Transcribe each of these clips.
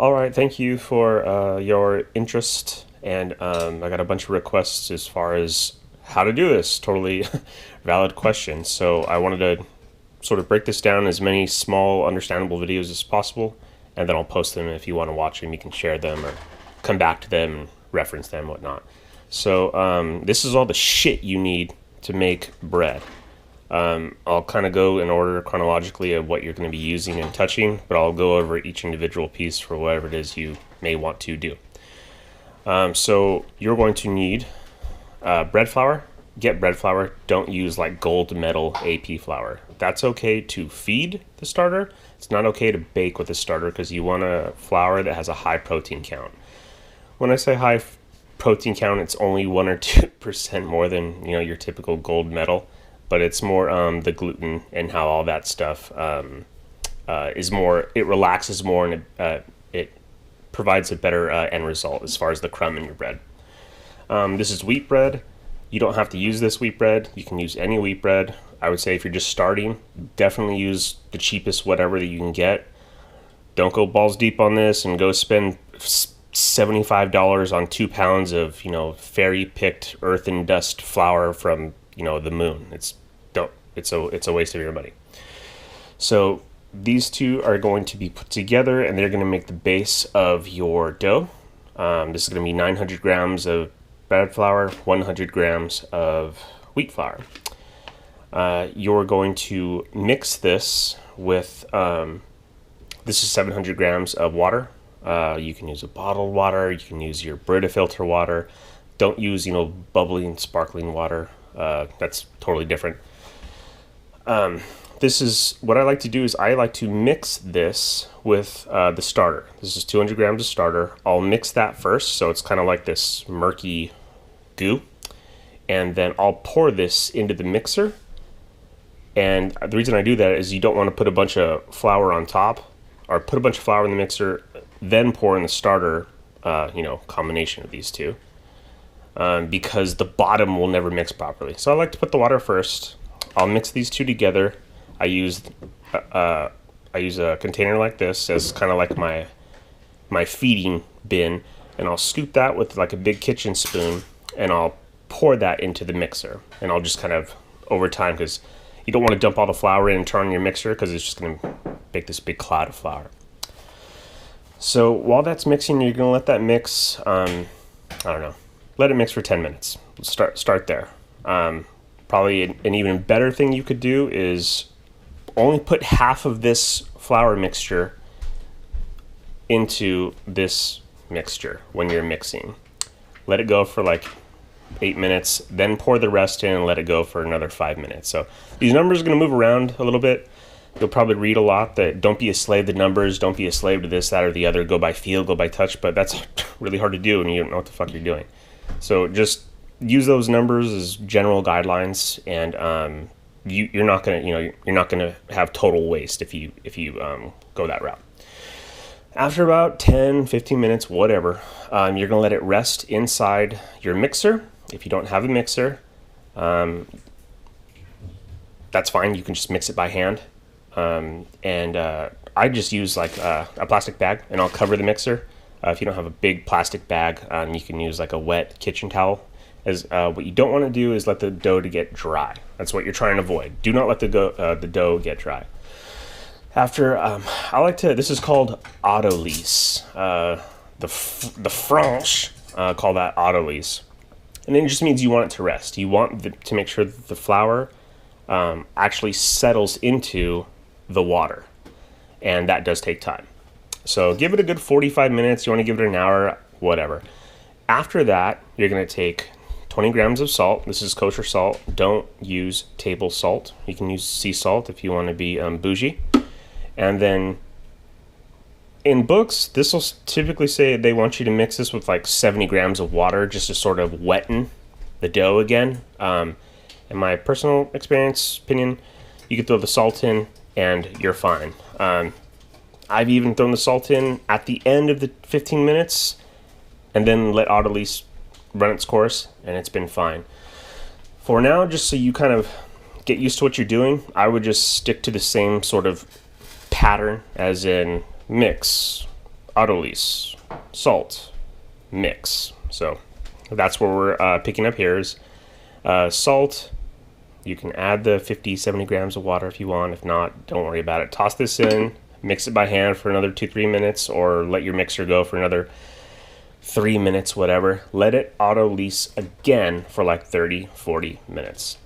All right, thank you for your interest. And I got a bunch of requests as far as how to do this. Totally valid question. So I wanted to sort of break this down as many small, understandable videos as possible, and then I'll post them. If you want to watch them, you can share them or come back to them and reference them, whatnot. So this is all the shit you need to make bread. I'll kind of go in order chronologically of what you're going to be using and touching, but I'll go over each individual piece for whatever it is you may want to do. So you're going to need bread flour. Get bread flour. Don't use like gold medal AP flour. That's okay to feed the starter. It's not okay to bake with the starter because you want a flour that has a high protein count. When I say high protein count, it's only 1 or 2% more than your typical gold medal, but it's more the gluten and how all that stuff is more. It relaxes more and it provides a better end result as far as the crumb in your bread. This is wheat bread. You don't have to use this wheat bread. You can use any wheat bread. I would say if you're just starting, definitely use the cheapest whatever that you can get. Don't go balls deep on this and go spend $75 on 2 pounds of fairy picked earth and dust flour from the moon. It's a waste of your money. So these two are going to be put together and they're going to make the base of your dough. This is going to be 900 grams of bread flour, 100 grams of wheat flour. You're going to mix this with, this is 700 grams of water. You can use a bottled water. You can use your Brita filter water. Don't use, bubbling, sparkling water. That's totally different. This is what I like to do is I like to mix this with the starter. This is 200 grams of starter. I'll mix that first, so it's kind of like this murky goo, and then I'll pour this into the mixer. And the reason I do that is you don't want to put a bunch of flour on top, or put a bunch of flour in the mixer, then pour in the starter. Combination of these two. Because the bottom will never mix properly. So I like to put the water first. I'll mix these two together. I use a container like this as kind of like my feeding bin, and I'll scoop that with like a big kitchen spoon, and I'll pour that into the mixer. And I'll just kind of over time, because you don't want to dump all the flour in and turn on your mixer because it's just going to make this big cloud of flour. So while that's mixing, you're going to let that mix. I don't know. Let it mix for 10 minutes. Start there. Probably an even better thing you could do is only put half of this flour mixture into this mixture when you're mixing. Let it go for like 8 minutes, then pour the rest in and let it go for another 5 minutes. So these numbers are going to move around a little bit. You'll probably read a lot that don't be a slave to numbers, don't be a slave to this, that, or the other, go by feel, go by touch, but that's really hard to do and you don't know what the fuck you're doing. So just use those numbers as general guidelines, and you're not gonna have total waste if you go that route. After about 10, 15 minutes, whatever, you're gonna let it rest inside your mixer. If you don't have a mixer, that's fine. You can just mix it by hand, and I just use like a plastic bag, and I'll cover the mixer. If you don't have a big plastic bag, you can use like a wet kitchen towel. What you don't want to do is let the dough to get dry. That's what you're trying to avoid. Do not let the dough get dry. After, this is called autolyse. The French call that autolyse. And then it just means you want it to rest. You want to make sure that the flour actually settles into the water. And that does take time. So give it a good 45 minutes. You want to give it an hour, whatever. After that, you're going to take 20 grams of salt. This is kosher salt. Don't use table salt. You can use sea salt if you want to be bougie. And then in books, this will typically say they want you to mix this with like 70 grams of water just to sort of wetten the dough again. In my personal opinion, you could throw the salt in and you're fine. I've even thrown the salt in at the end of the 15 minutes and then let autolyse run its course, and it's been fine. For now, just so you kind of get used to what you're doing, I would just stick to the same sort of pattern as in mix, Autolyse, salt, mix. So that's what we're picking up here is salt. You can add the 50-70 grams of water if you want. If not, don't worry about it. Toss this in, mix it by hand for another 2-3 minutes, or let your mixer go for another 3 minutes, whatever. Let it autolyse again for like 30-40 minutes.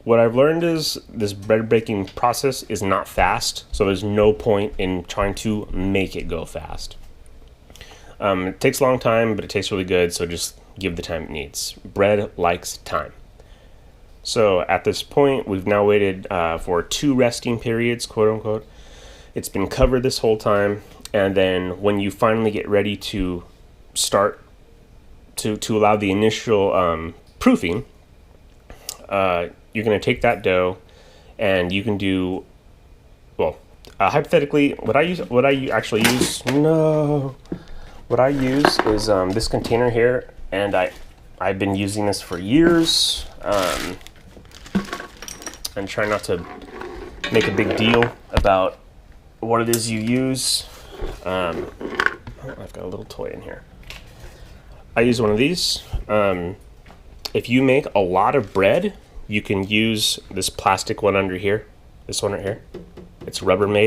What I've learned is this bread baking process is not fast, so there's no point in trying to make it go fast. It takes a long time, but it tastes really good, so just give the time it needs. Bread likes time. So at this point, we've now waited for 2 resting periods, quote unquote. It's been covered this whole time, and then when you finally get ready to start to allow the initial proofing, you're going to take that dough, and you can do, well, hypothetically, what I use is this container here, and I've been using this for years, and try not to make a big deal about what it is you use. I've got a little toy in here. I use one of these. If you make a lot of bread, you can use this plastic one under here, this one right here. It's Rubbermaid.